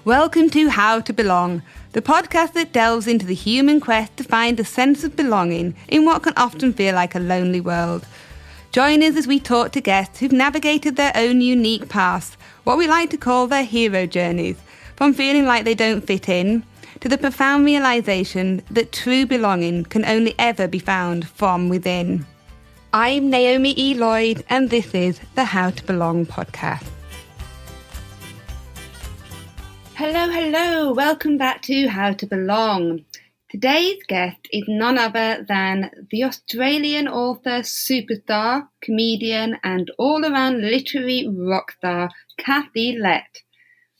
Welcome to How to Belong, the podcast that delves into the human quest to find a sense of belonging in what can often feel like a lonely world. Join us as we talk to guests who've navigated their own unique paths, what we like to call their hero journeys, from feeling like they don't fit in, to the profound realisation that true belonging can only ever be found from within. I'm Naomi E. Lloyd, and this is the How to Belong podcast. Hello, welcome back to How to Belong. Today's guest is none other than the Australian author, superstar, comedian and all-around literary rock star, Kathy Lette.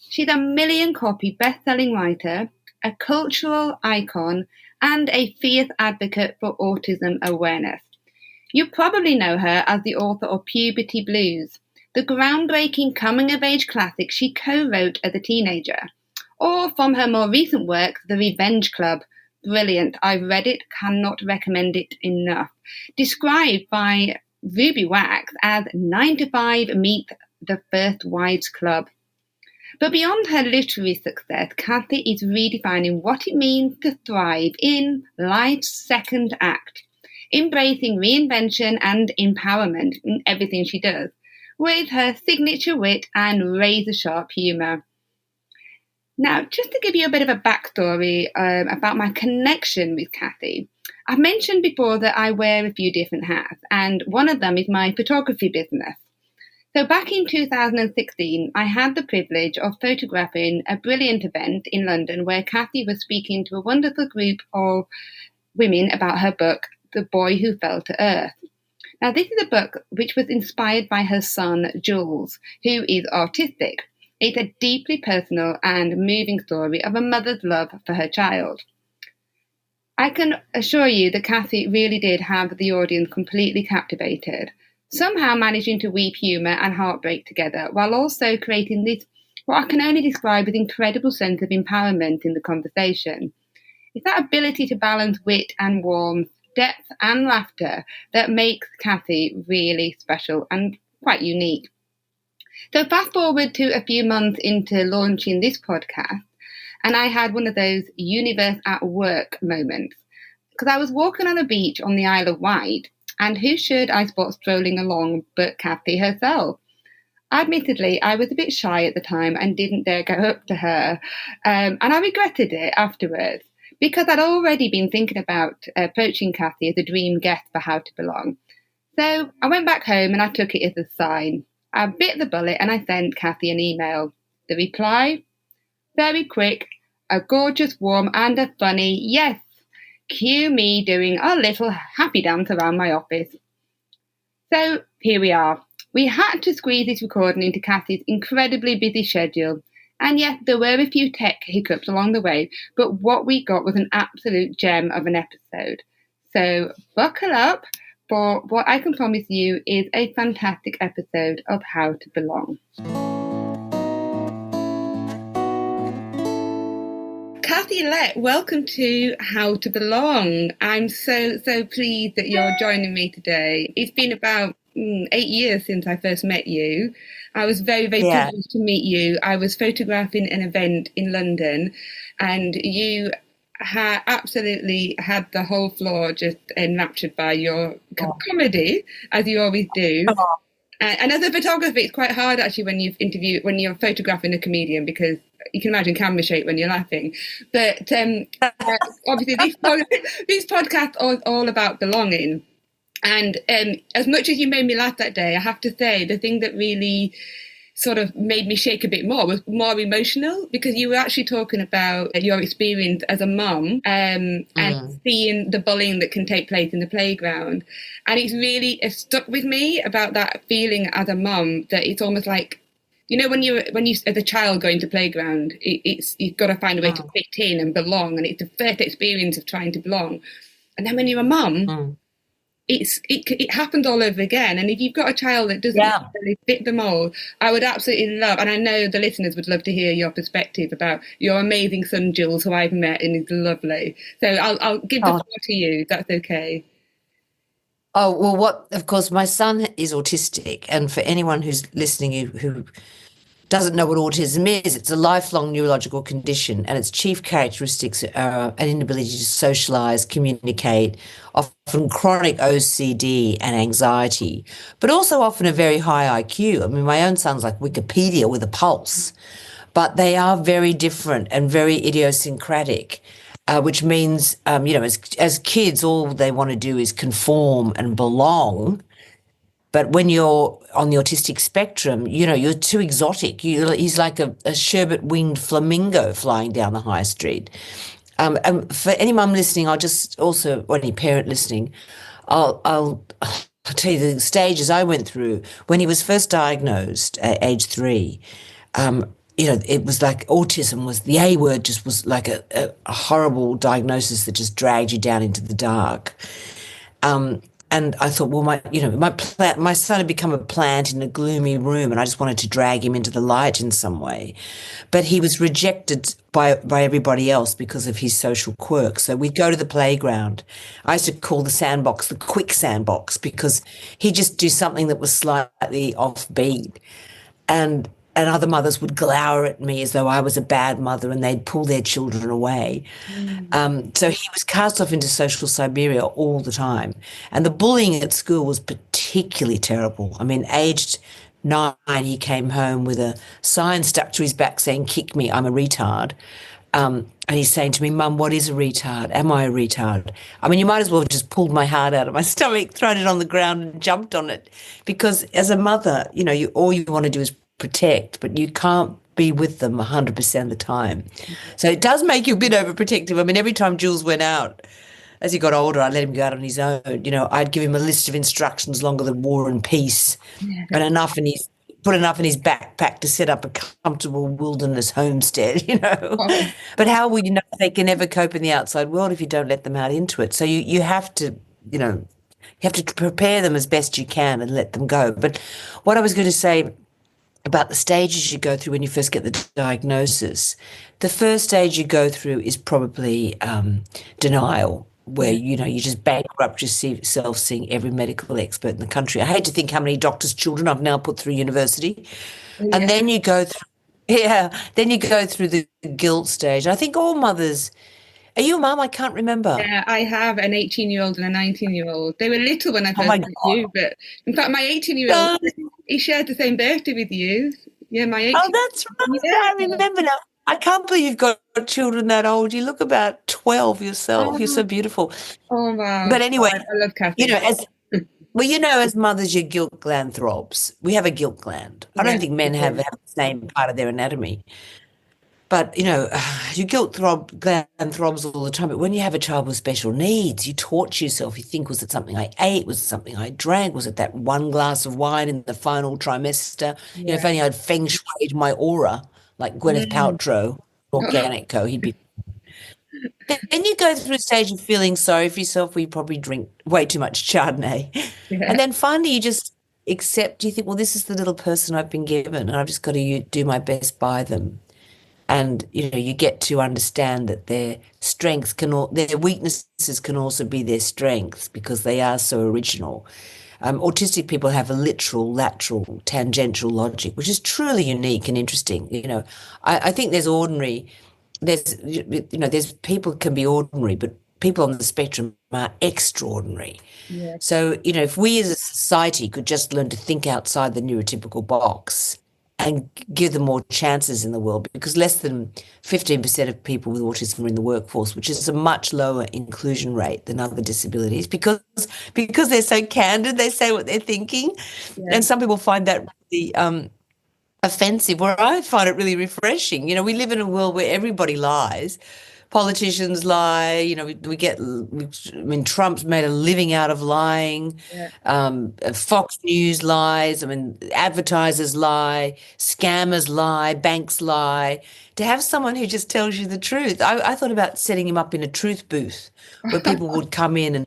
She's a million-copy best-selling writer, a cultural icon and a fierce advocate for autism awareness. You probably know her as the author of Puberty Blues, the groundbreaking coming-of-age classic she co-wrote as a teenager, or from her more recent work, The Revenge Club. Brilliant. I've read it, cannot recommend it enough. Described by Ruby Wax as 9 to 5 meet the First Wives Club. But beyond her literary success, Kathy is redefining what it means to thrive in life's second act, embracing reinvention and empowerment in everything she does, with her signature wit and razor-sharp humour. Now, just to give you a bit of a backstory about my connection with Kathy, I've mentioned before that I wear a few different hats, and one of them is my photography business. So back in 2016, I had the privilege of photographing a brilliant event in London where Kathy was speaking to a wonderful group of women about her book, The Boy Who Fell to Earth. Now, this is a book which was inspired by her son, Jules, who is autistic. It's a deeply personal and moving story of a mother's love for her child. I can assure you that Kathy really did have the audience completely captivated, somehow managing to weave humour and heartbreak together, while also creating this, what I can only describe as incredible sense of empowerment in the conversation. It's that ability to balance wit and warmth, depth and laughter that makes Kathy really special and quite unique. So fast forward to a few months into launching this podcast, and I had one of those universe at work moments, because I was walking on a beach on the Isle of Wight, and who should I spot strolling along but Kathy herself? Admittedly, I was a bit shy at the time and didn't dare go up to her, and I regretted it afterwards, because I'd already been thinking about approaching Kathy as a dream guest for How to Belong. So I went back home and I took it as a sign. I bit the bullet and I sent Kathy an email. The reply? Very quick, a gorgeous, warm and a funny yes. Cue me doing a little happy dance around my office. So here we are. We had to squeeze this recording into Kathy's incredibly busy schedule. And yes, there were a few tech hiccups along the way, but what we got was an absolute gem of an episode. So buckle up, for what I can promise you is a fantastic episode of How to Belong. Kathy Lette, welcome to How to Belong. I'm so pleased that you're joining me today. It's been about 8 years since I first met you. I was very privileged to meet you. I was photographing an event in London, and you absolutely had the whole floor just enraptured by your comedy, as you always do. And as a photographer, it's quite hard actually when you're photographing a comedian, because you can imagine camera shake when you're laughing. But obviously, this podcast is all about belonging. And as much as you made me laugh that day, I have to say the thing that really sort of made me shake a bit more was more emotional, because you were actually talking about your experience as a mum and seeing the bullying that can take place in the playground. And it's really stuck with me about that feeling as a mum, that it's almost like, you know, when you as a child going to playground, you've got to find a way to fit in and belong, and it's the first experience of trying to belong. And then when you're a mum, it happens all over again. And if you've got a child that doesn't really fit the mold, I would absolutely love, and I know the listeners would love to hear your perspective about your amazing son, Jules, who I've met and is lovely. So I'll give the floor to you, if that's okay. Oh, well, of course, my son is autistic. And for anyone who's listening who doesn't know what autism is. It's a lifelong neurological condition, and its chief characteristics are an inability to socialize, communicate, often chronic OCD and anxiety, but also often a very high IQ. I mean, my own son's like Wikipedia with a pulse, but they are very different and very idiosyncratic. Which means, as kids, all they want to do is conform and belong, but when you're on the autistic spectrum, you're too exotic. He's like a sherbet-winged flamingo flying down the high street. And for any mum listening, or any parent listening, I'll tell you the stages I went through when he was first diagnosed at age 3. It was like autism was the A word, just was like a horrible diagnosis that just dragged you down into the dark. And I thought, well, my son had become a plant in a gloomy room, and I just wanted to drag him into the light in some way. But he was rejected by everybody else because of his social quirks. So we'd go to the playground. I used to call the sandbox the quick sandbox because he'd just do something that was slightly offbeat. And other mothers would glower at me as though I was a bad mother, and they'd pull their children away. So he was cast off into social Siberia all the time. And the bullying at school was particularly terrible. I mean, aged 9, he came home with a sign stuck to his back saying, "Kick me, I'm a retard." And he's saying to me, "Mum, what is a retard? Am I a retard?" I mean, you might as well have just pulled my heart out of my stomach, thrown it on the ground and jumped on it. Because as a mother, all you want to do is protect, but you can't be with them 100% of the time. So it does make you a bit overprotective. I mean, every time Jules went out, as he got older, I let him go out on his own. I'd give him a list of instructions longer than War and Peace, and put enough in his backpack to set up a comfortable wilderness homestead. Oh, But how will you know they can ever cope in the outside world if you don't let them out into it? So you have to, you have to prepare them as best you can and let them go. But what I was going to say about the stages you go through when you first get the diagnosis, the first stage you go through is probably denial, where you just bankrupt yourself seeing every medical expert in the country. I hate to think how many doctors' children I've now put through university. And then you go through the guilt stage. I think all mothers. Are you a mum? I can't remember. yeah, I have an 18-year-old and a 19-year-old. They were little when I Oh first my met you, but in fact, my 18-year-old, God. he shared the same birthday with you. Yeah, my Oh, 18. that's right. Yeah. I remember now. I can't believe you've got children that old. You look about 12 yourself. You're so Oh, beautiful. oh wow. But anyway, I love Kathy. as as mothers, your guilt gland throbs. We have a guilt gland. I Yeah, don't think we men have do. the same part of their anatomy. But, your gland throbs all the time. But when you have a child with special needs, you torture yourself. You think, was it something I ate? Was it something I drank? Was it that one glass of wine in the final trimester? Yeah. If only I'd feng shuied my aura like Gwyneth Mm. Paltrow, Organic Co. He'd be. Then you go through a stage of feeling sorry for yourself where you probably drink way too much Chardonnay. And Yeah. then finally you just accept, you think, well, this is the little person I've been given, and I've just got to do my best by them. And you get to understand that their weaknesses can also be their strengths because they are so original. Autistic people have a literal, lateral, tangential logic, which is truly unique and interesting. I think there's people can be ordinary, but people on the spectrum are extraordinary. Yeah. So, if we as a society could just learn to think outside the neurotypical box and give them more chances in the world, because less than 15% of people with autism are in the workforce, which is a much lower inclusion rate than other disabilities, because they're so candid, they say what they're thinking. Yeah. And some people find that really offensive, where I find it really refreshing. We live in a world where everybody lies. Politicians lie. I mean, Trump's made a living out of lying. Yeah. Fox News lies. I mean, advertisers lie, scammers lie, banks lie. To have someone who just tells you the truth, I thought about setting him up in a truth booth where people would come in and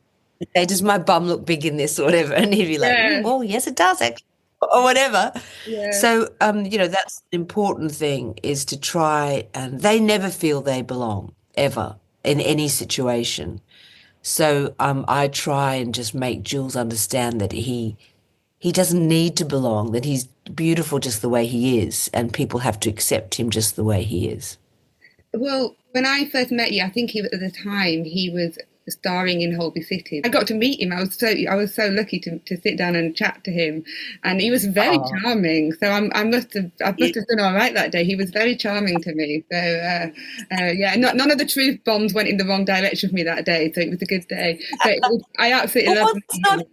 say, "Does my bum look big in this?" or whatever, and he'd be like, Yeah. "Well, yes, it does, actually," or whatever. Yeah. So, that's the important thing, is to try, and they never feel they belong ever in any situation. So, I try and just make Jules understand that he doesn't need to belong, that he's beautiful just the way he is, and people have to accept him just the way he is. Well, when I first met you, I think at the time he was starring in Holby City. I got to meet him. I was so lucky to sit down and chat to him, and he was very Oh, charming. So I must have done all right that day. He was very charming to me. So yeah, none of the truth bombs went in the wrong direction for me that day. So it was a good day. But I absolutely well, loved meeting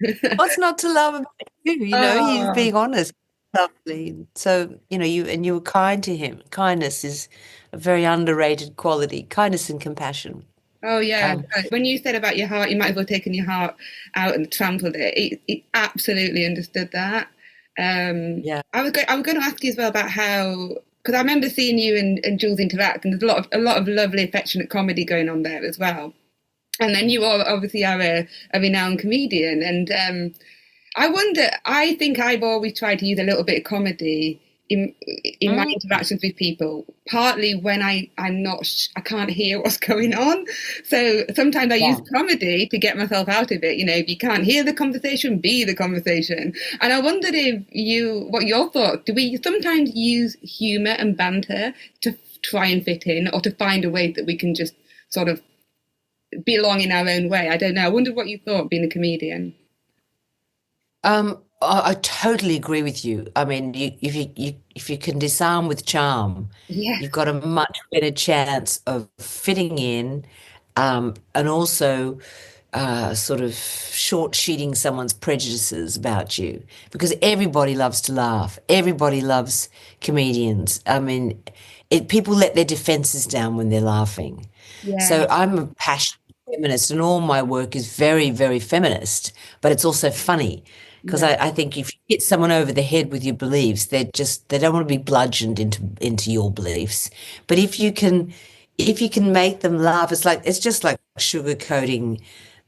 him. what's not to love about you? You know, he's Oh, being honest, lovely. So, you were kind to him. Kindness is a very underrated quality. Kindness and compassion. oh yeah. Um, When you said about your heart, you might as well taken your heart out and trampled it. It absolutely understood that. yeah. I was going to ask you as well about how, because I remember seeing you and Jules interact, and there's a lot of lovely, affectionate comedy going on there as well. And then you are obviously are a renowned comedian, and I wonder. I think I've always tried to use a little bit of comedy in my Mm, interactions with people. Partly when I can't hear what's going on, so sometimes I use yeah. comedy to get myself out of it. If you can't hear the conversation, be the conversation. And I wondered what your thoughts. Do we sometimes use humour and banter to try and fit in, or to find a way that we can just sort of belong in our own way? I don't know. I wondered what you thought being a comedian. I totally agree with you. I mean, if you can disarm with charm, Yes, you've got a much better chance of fitting in, and also sort of short sheeting someone's prejudices about you, because everybody loves to laugh. Everybody loves comedians. I mean, people let their defenses down when they're laughing. yeah, So I'm a passionate feminist, and all my work is very, very feminist, but it's also funny because yeah, I think if you hit someone over the head with your beliefs, they don't want to be bludgeoned into your beliefs. But if you can make them laugh, it's just like sugarcoating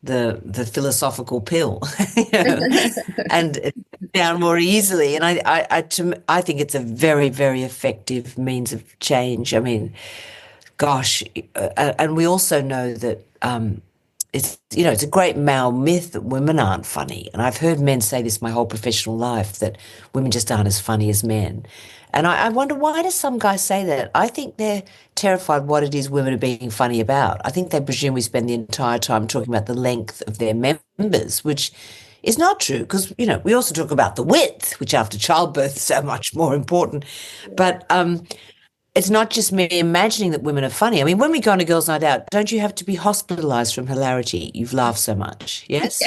the philosophical pill, you know, and it's down more easily. And I think it's a very, very effective means of change. I mean, gosh, and we also know that it's a great male myth that women aren't funny, and I've heard men say this my whole professional life, that women just aren't as funny as men. And I wonder, why do some guys say that? I think they're terrified what it is women are being funny about. I think they presume we spend the entire time talking about the length of their members, which is not true, because we also talk about the width, which after childbirth is so much more important. yeah. But it's not just me imagining that women are funny. I mean, when we go on a girls' night out, don't you have to be hospitalized from hilarity? You've laughed so much. Yes?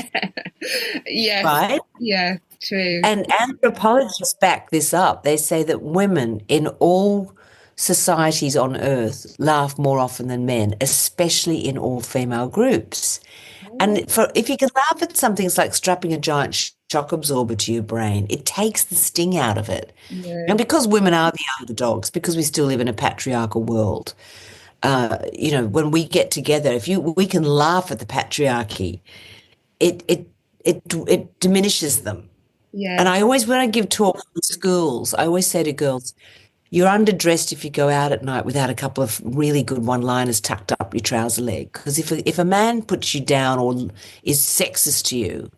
Yes, Right? yes, true. And anthropologists back this up. They say that women in all societies on earth laugh more often than men, especially in all female groups. Oh, And if you can laugh at something, it's like strapping a giant shock absorber to your brain. It takes the sting out of it. yeah, And because women are the underdogs, because we still live in a patriarchal world, when we get together, if we can laugh at the patriarchy, it diminishes them. And yeah, I always, when I give talks in schools, I always say to girls, you're underdressed if you go out at night without a couple of really good one-liners tucked up your trouser leg. Because if a man puts you down or is sexist to you,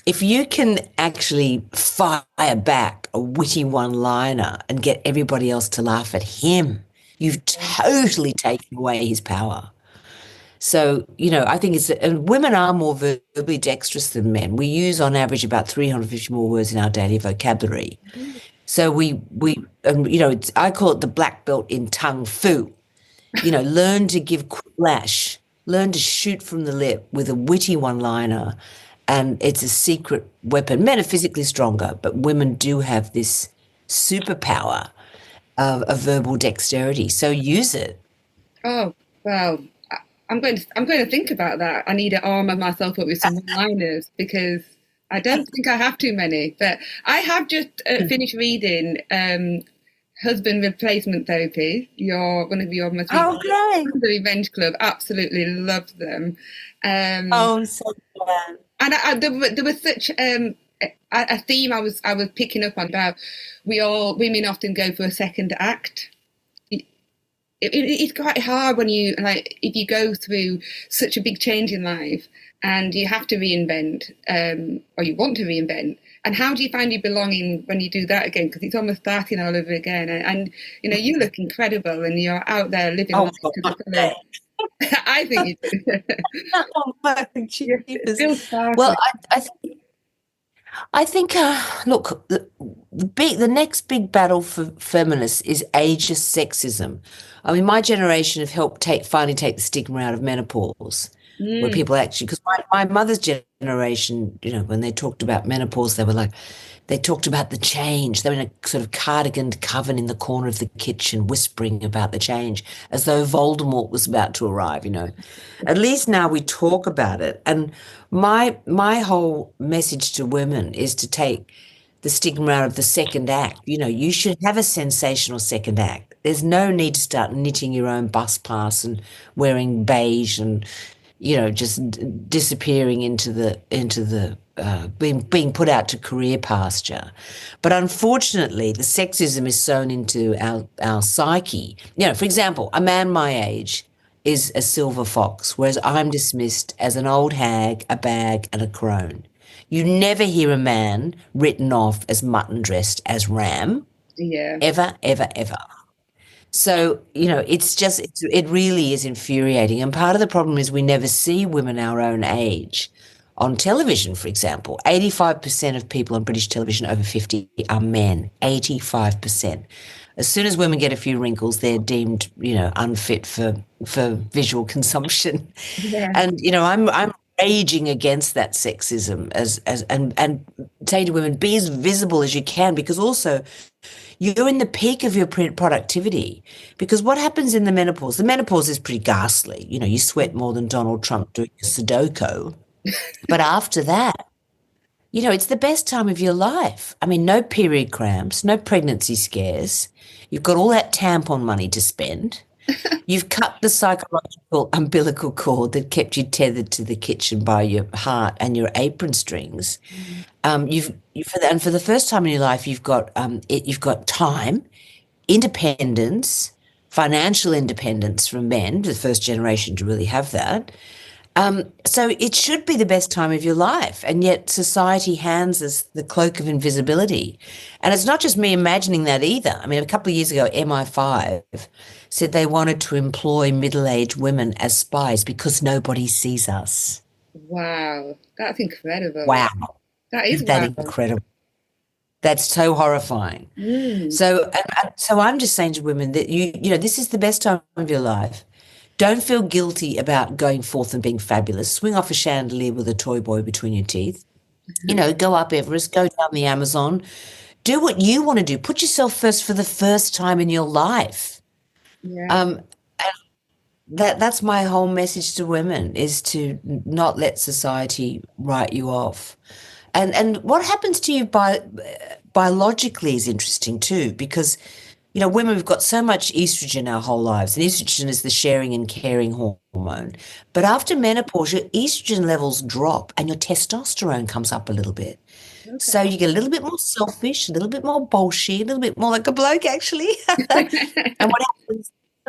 if you can actually fire back a witty one-liner and get everybody else to laugh at him, you've totally taken away his power. So, I think and women are more verbally dexterous than men. We use on average about 350 more words in our daily vocabulary. So I call it the black belt in tongue fu. Learn to give quiplash, learn to shoot from the lip with a witty one-liner, and it's a secret weapon. Men are physically stronger, but women do have this superpower of verbal dexterity. So use it. Oh, well, I'm going to think about that. I need to armor myself up with some one-liners because I don't think I have too many. But I have just finished reading Husband Replacement Therapy. One of your most recent, Oh, great. the Revenge Club. Absolutely loved them. Um, Oh, I'm so glad. and there was such a theme I was picking up on about, women often go for a second act. it's quite hard when you like if you go through such a big change in life and you have to reinvent, or you want to reinvent. And how do you find your belonging when you do that again? Because it's almost starting all over again. And you know, you look incredible, and you're out there living Oh, life for to the fuck's fullest. sake. I think you do. Oh, my You're jeepers. still Well, sparkling. I think, look, the next big battle for feminists is ageist sexism. I mean, my generation have helped finally take the stigma out of menopause, where Mm, people actually, because my mother's generation, when they talked about menopause, they talked about the change. They were in a sort of cardiganed coven in the corner of the kitchen, whispering about the change, as though Voldemort was about to arrive. At least now we talk about it. And my whole message to women is to take the stigma out of the second act. You should have a sensational second act. There's no need to start knitting your own bus pass and wearing beige and just disappearing into the being put out to career pasture. But unfortunately, the sexism is sewn into our psyche. For example, a man my age is a silver fox, whereas I'm dismissed as an old hag, a bag, and a crone. You never hear a man written off as mutton dressed as ram, yeah, ever, ever, ever. So, it really is infuriating. And part of the problem is we never see women our own age on television, for example. 85% of people on British television over 50 are men. 85%. As soon as women get a few wrinkles, they're deemed, unfit for visual consumption. yeah, And, I'm raging against that sexism and saying to women, be as visible as you can, because also you're in the peak of your productivity. Because what happens in the menopause is pretty ghastly. You sweat more than Donald Trump doing a Sudoku. But after that, it's the best time of your life. I mean, no period cramps, no pregnancy scares. You've got all that tampon money to spend. You've cut the psychological umbilical cord that kept you tethered to the kitchen by your heart and your apron strings. For the first time in your life, you've got time, independence, financial independence from men, the first generation to really have that. So it should be the best time of your life, and yet society hands us the cloak of invisibility. And it's not just me imagining that either. I mean, a couple of years ago, MI5 said they wanted to employ middle-aged women as spies because nobody sees us. wow, that's incredible. Wow, That is isn't that wow. incredible? That's so horrifying. Mm, So I'm just saying to women that this is the best time of your life. Don't feel guilty about going forth and being fabulous. Swing off a chandelier with a toy boy between your teeth. Go up Everest, go down the Amazon. Do what you want to do. Put yourself first for the first time in your life. yeah. Um, that's my whole message to women, is to not let society write you off. And what happens to you biologically is interesting too, because women have got so much estrogen our whole lives, and estrogen is the sharing and caring hormone. But after menopause, your estrogen levels drop and your testosterone comes up a little bit. So Okay. you get a little bit more selfish, a little bit more bolshy, a little bit more like a bloke, actually. And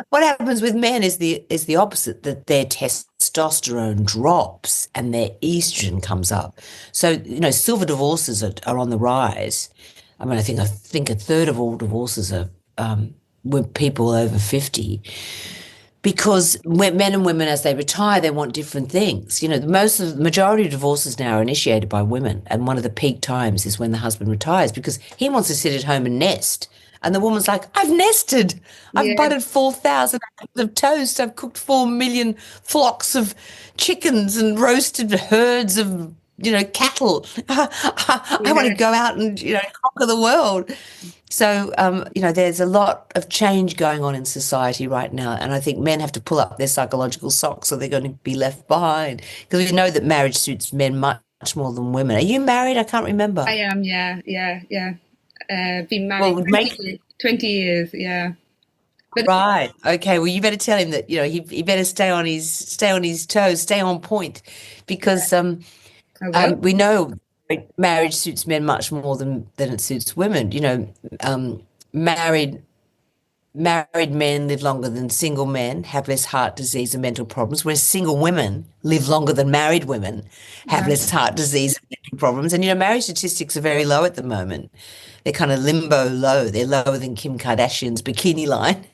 what happens with men is the opposite, that their testosterone drops and their estrogen comes up. So, silver divorces are on the rise. I mean, I think a third of all divorces are with people over 50, because when men and women, as they retire, they want different things. The majority of divorces now are initiated by women, and one of the peak times is when the husband retires, because he wants to sit at home and nest. And the woman's like, I've nested. I've Yeah, buttered 4,000 acres of toast. I've cooked 4 million flocks of chickens and roasted herds of, cattle. I want to yeah. go out and, conquer the world. So, there's a lot of change going on in society right now. And I think men have to pull up their psychological socks, or they're going to be left behind. Because we know that marriage suits men much more than women. Are you married? I can't I remember. am, yeah, yeah, yeah. Been married Well, make 20 years, yeah. But Right. Okay. Well, you better tell him that he better stay on his toes, stay on point, yeah, because I will. we know marriage suits men much more than it suits women. Married married men live longer than single men, have less heart disease and mental problems, whereas single women live longer than married women, have Right. less heart disease and mental problems. And, marriage statistics are very low at the moment. They're kind of limbo low. They're lower than Kim Kardashian's bikini line.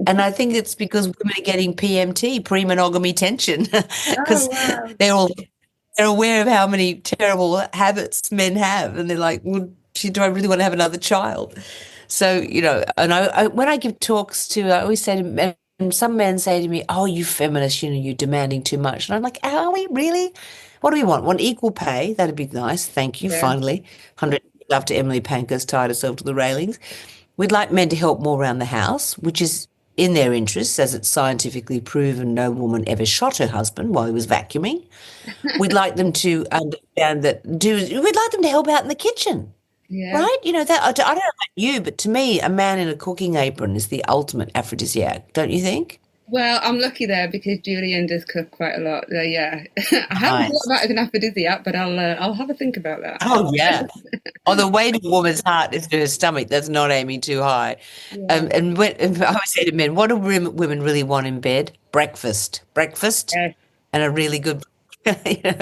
And I think it's because women are getting PMT, pre-monogamy tension, Oh, because wow. they're aware of how many terrible habits men have, and they're like, well, do I really want to have another child? So, and when I give talks I always say to men, and some men say to me, oh, you feminist, you're demanding too much. And I'm like, are we really? What do we want? Want equal pay? That'd be nice. Thank you. Yeah. Finally, 100 after Emily Pankhurst tied herself to the railings. We'd like men to help more around the house, which is in their interests, as it's scientifically proven no woman ever shot her husband while he was vacuuming. We'd like them to understand we'd like them to help out in the kitchen, Yeah. right? That I don't know about you, but to me, a man in a cooking apron is the ultimate aphrodisiac, don't you think? Well, I'm lucky there because Julian does cook quite a lot. Yeah, I haven't thought Nice. about it as an aphrodisiac, but I'll have a think about that. Oh, yeah. Oh, the weight of a woman's heart is to her stomach. That's not aiming too high. Yeah. And I always say to men, what do women really want in bed? Breakfast, Yeah. and a really good, you know.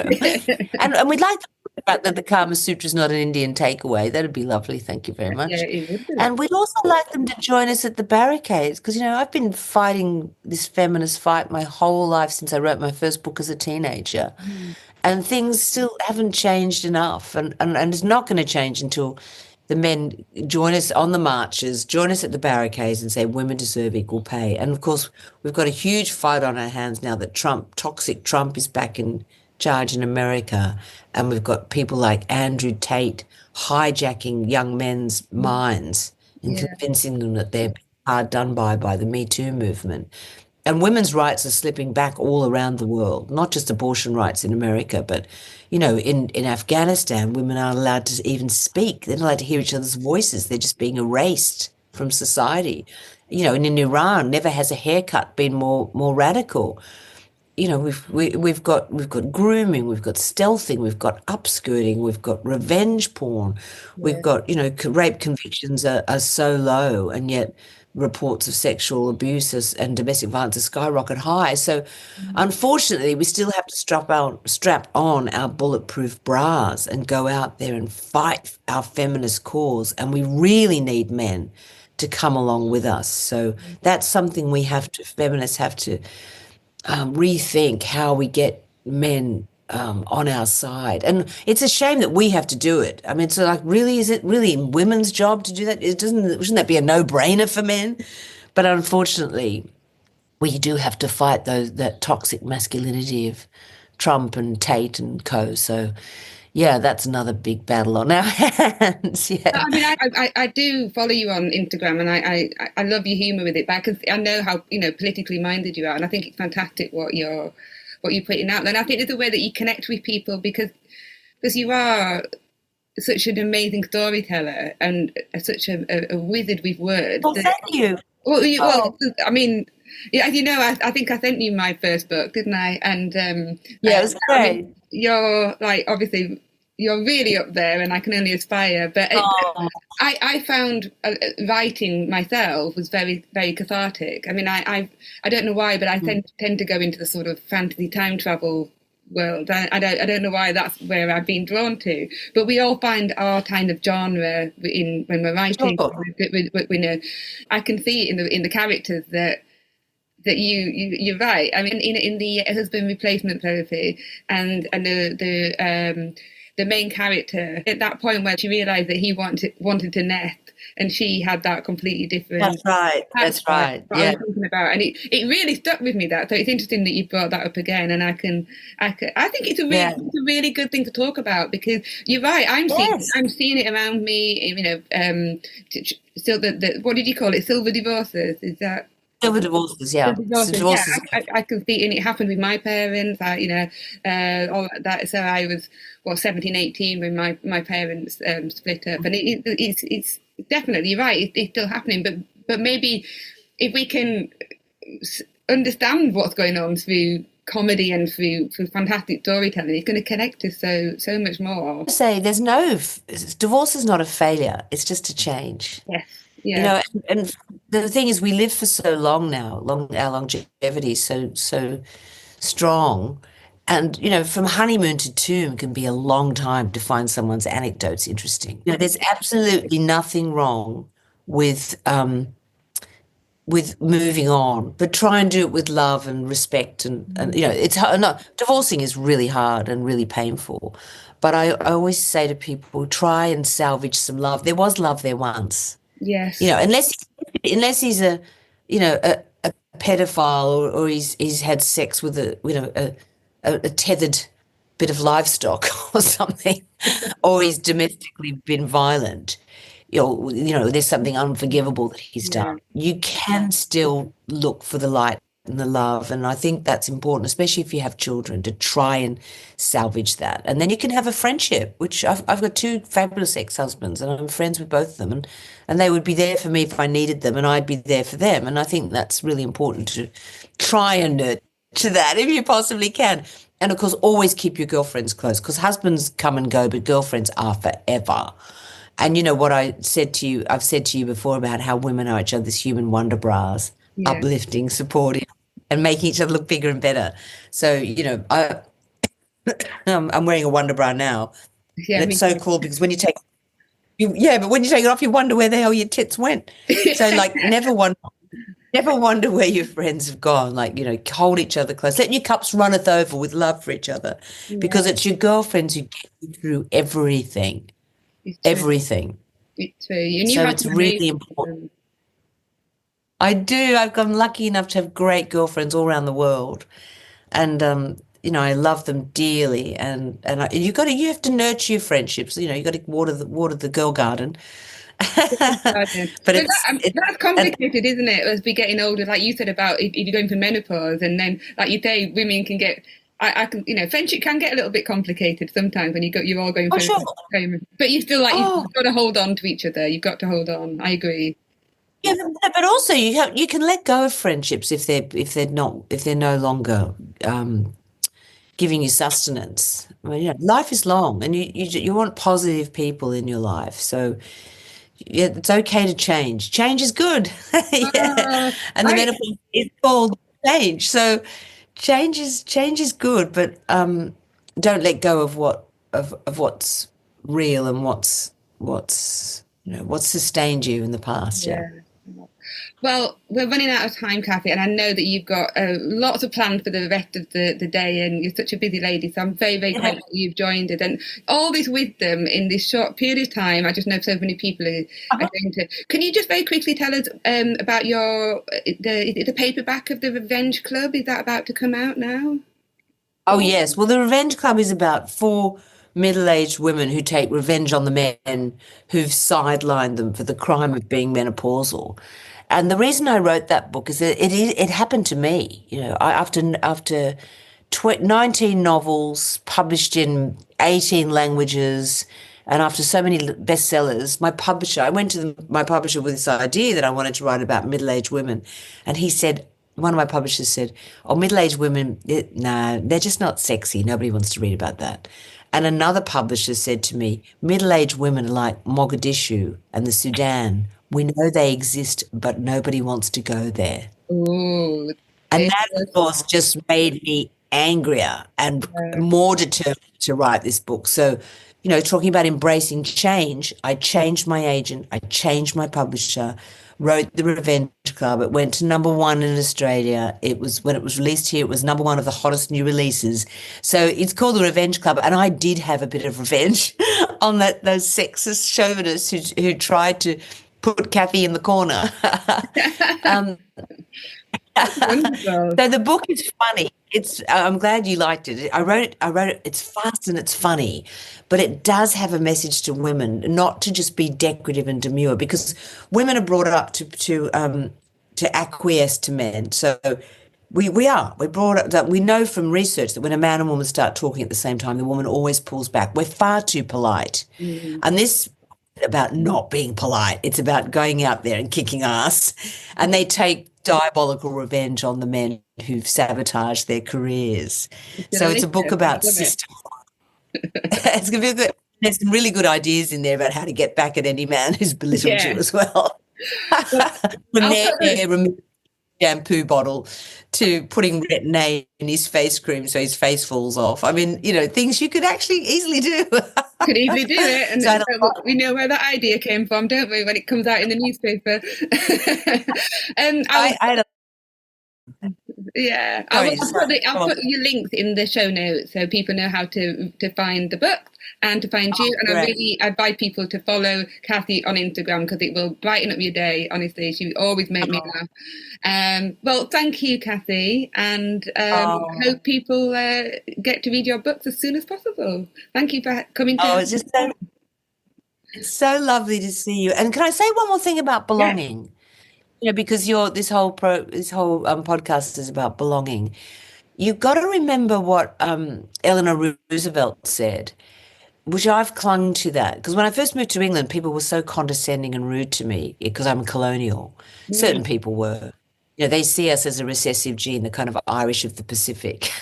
And we'd like to talk about that the Kama Sutra is not an Indian takeaway. That'd be lovely. Thank you very Yeah, much. it would be. And we'd also like them to join us at the barricades because, I've been fighting this feminist fight my whole life since I wrote my first book as a teenager. Mm. And things still haven't changed enough. And it's not going to change until the men join us on the marches, join us at the barricades and say women deserve equal pay. And of course, we've got a huge fight on our hands now that toxic Trump is back in charge in America. And we've got people like Andrew Tate hijacking young men's minds and Yeah. convincing them that they're hard done by the Me Too movement. And women's rights are slipping back all around the world, not just abortion rights in America, but, in Afghanistan, women aren't allowed to even speak. They're not allowed to hear each other's voices. They're just being erased from society. And in Iran, never has a haircut been more radical. We've got grooming, we've got stealthing, we've got upskirting, we've got revenge porn, we've Yeah. got rape convictions are so low, and yet reports of sexual abuse and domestic violence are skyrocket high. So, unfortunately, we still have to strap on our bulletproof bras and go out there and fight our feminist cause, and we really need men to come along with us. So that's something feminists have to rethink how we get men on our side. And it's a shame that we have to do it. I mean, it's like, really, is it really women's job to do that? Shouldn't that be a no-brainer for men? But unfortunately, we do have to fight that toxic masculinity of Trump and Tate and co. So, yeah, that's another big battle on our hands. Yeah. I mean, I do follow you on Instagram, and I love your humour with it. But I know how politically minded you are, and I think it's fantastic what you're putting out there. And I think there's a way that you connect with people because you are such an amazing storyteller and such a wizard with words. Well, thank you. Well, Oh, I mean, yeah, as you know, I think I sent you my first book, didn't I? And yeah, it was I great. mean, you're like obviously you're really up there, and I can only aspire. But Oh, I found writing myself was very very cathartic. I mean, I don't know why, but I tend to go into the sort of fantasy time travel world. I don't know why that's where I've been drawn to, but we all find our kind of genre when we're writing. sure. We know I can see it in the characters that you're right. I mean, in the husband replacement therapy and the main character at that point where she realised that he wanted to nest and she had that completely different. That's right. That's right. What I Yeah. was thinking about, and it really stuck with me. That so it's interesting that you brought that up again, and I think it's Yeah. it's a really good thing to talk about because you're right. Yes. I'm seeing it around me. Still what did you call it? Silver divorces? Is that? Silver divorces, yeah. So Yeah, divorces. I can see, and it happened with my parents. All that. So I was 17, 18 when my parents split up, and it's definitely right. It's still happening, but maybe if we can understand what's going on through comedy and through fantastic storytelling, it's going to connect us so much more. Say divorce is not a failure. It's just a change. Yes. Yeah. and the thing is, we live for so long now. Our longevity is so strong, and from honeymoon to tomb can be a long time to find someone's anecdotes interesting. There's absolutely nothing wrong with moving on, but try and do it with love and respect, and it's hard. No, divorcing is really hard and really painful, but I always say to people, try and salvage some love. There was love there once. Yes. Unless he's a pedophile, or he's had sex with a tethered bit of livestock or something, or he's domestically been violent. There's something unforgivable that he's Yeah. done. You can still look for the light and the love, and I think that's important, especially if you have children, to try and salvage that. And then you can have a friendship, which I've got two fabulous ex-husbands, and I'm friends with both of them, and they would be there for me if I needed them, and I'd be there for them. And I think that's really important, to try and nurture that if you possibly can. And of course, always keep your girlfriends close, because husbands come and go, but girlfriends are forever. And what I've said to you before about how women are each other's human wonder bras, Yeah. uplifting, supportive, and making each other look bigger and better. So, I'm wearing a wonder bra now. Yeah, and it's so cool, because when you take but when you take it off, you wonder where the hell your tits went. So, like, never wonder where your friends have gone. Like, hold each other close. Let your cups runneth over with love for each other, because it's your girlfriends who get you through everything. It's true. Everything. It's true. And so it's really important. I do. I'm lucky enough to have great girlfriends all around the world, and I love them dearly. And you have to nurture your friendships. You got to water the girl garden. But that's complicated, isn't it? As we getting older, like you said about if you're going for menopause, and then like you say, women can get. I can, friendship can get a little bit complicated sometimes when you're all going through. Sure. But you still you've got to hold on to each other. You've got to hold on. I agree. Yeah, but also you can let go of friendships if they're no longer giving you sustenance. I mean, life is long, and you want positive people in your life. So yeah, it's okay to change. Change is good. And the menopause is called change. So change is good, but don't let go of what's real and what's sustained you in the past. Yeah. Well, we're running out of time, Kathy, and I know that you've got lots of plans for the rest of the day, and you're such a busy lady, so I'm very, very grateful you've joined us. And all this wisdom in this short period of time, I just know so many people are going to... Can you just very quickly tell us about the paperback of the Revenge Club? Is that about to come out now? Oh, yes. Well, the Revenge Club is about 4 middle-aged women who take revenge on the men who've sidelined them for the crime of being menopausal. And the reason I wrote that book is that it happened to me. After 19 novels published in 18 languages, and after so many bestsellers, I went to my publisher with this idea that I wanted to write about middle-aged women, and one of my publishers said, "Oh, middle-aged women, they're just not sexy. Nobody wants to read about that." And another publisher said to me, "Middle-aged women are like Mogadishu and the Sudan. We know they exist, but nobody wants to go there." Ooh, and that, of course, just made me angrier and more determined to write this book. So, talking about embracing change, I changed my agent, I changed my publisher, wrote The Revenge Club. It went to #1 in Australia. When it was released here, it was #1 of the hottest new releases. So it's called The Revenge Club, and I did have a bit of revenge on those sexist chauvinists who tried to put Kathy in the corner. So the book is funny. I'm glad you liked it. I wrote it. It's fast and it's funny, but it does have a message to women, not to just be decorative and demure, because women are brought up to acquiesce to men. So we're brought up that we know from research that when a man and woman start talking at the same time, the woman always pulls back. We're far too polite, and this about not being polite. It's about going out there and kicking ass, and they take diabolical revenge on the men who've sabotaged their careers. So it's a book about system. It's going to be good. There's some really good ideas in there about how to get back at any man who's belittled you as well. From there, remove shampoo bottle to putting Retin-A in his face cream so his face falls off. I mean, things you could actually easily do. Could easily do it, and So we know where that idea came from, don't we? When it comes out in the newspaper. I had a Yeah, Sorry, I'll put your links in the show notes so people know how to find the book and to find you. And I advise people to follow Kathy on Instagram because it will brighten up your day. Honestly, she always make me laugh. Well, thank you, Kathy, and hope people get to read your books as soon as possible. Thank you for coming. It's just it's so lovely to see you. And can I say one more thing about belonging? Yeah. Because this whole podcast is about belonging. You've got to remember what Eleanor Roosevelt said, which I've clung to that. Because when I first moved to England, people were so condescending and rude to me because I'm colonial. Certain people were. They see us as a recessive gene, the kind of Irish of the Pacific.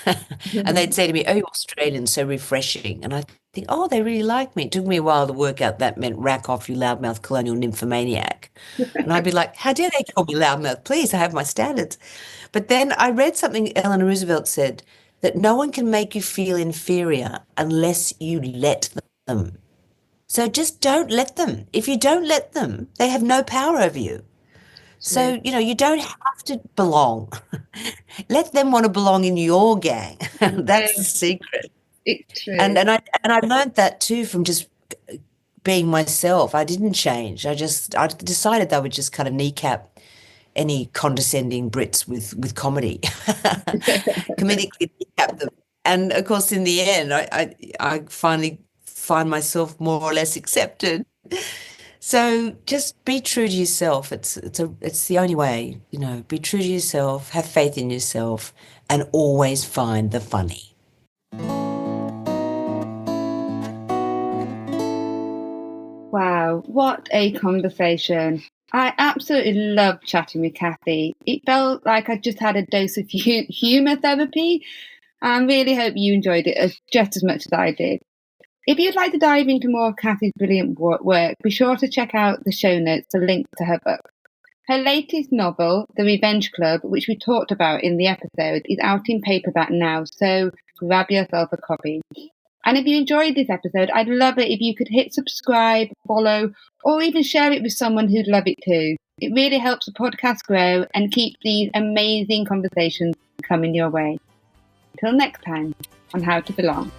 And they'd say to me, "Oh, you're Australian, so refreshing." And I think, oh, they really like me. It took me a while to work out that meant rack off, you loudmouth colonial nymphomaniac. And I'd be like, how dare they call me loudmouth? Please, I have my standards. But then I read something Eleanor Roosevelt said, that no one can make you feel inferior unless you let them. So just don't let them. If you don't let them, they have no power over you. So, you don't have to belong. Let them want to belong in your gang. That's the secret. It's true. And I learned that too from just being myself. I didn't change. I decided I would just kind of kneecap any condescending Brits with comedy, comedically kneecap them. And of course, in the end, I finally find myself more or less accepted. So just be true to yourself. It's the only way, be true to yourself, have faith in yourself, and always find the funny. Wow, what a conversation. I absolutely loved chatting with Kathy. It felt like I just had a dose of humour therapy. I really hope you enjoyed it just as much as I did. If you'd like to dive into more of Kathy's brilliant work, be sure to check out the show notes for links to her book. Her latest novel, The Revenge Club, which we talked about in the episode, is out in paperback now, so grab yourself a copy. And if you enjoyed this episode, I'd love it if you could hit subscribe, follow, or even share it with someone who'd love it too. It really helps the podcast grow and keep these amazing conversations coming your way. Until next time on How to Belong.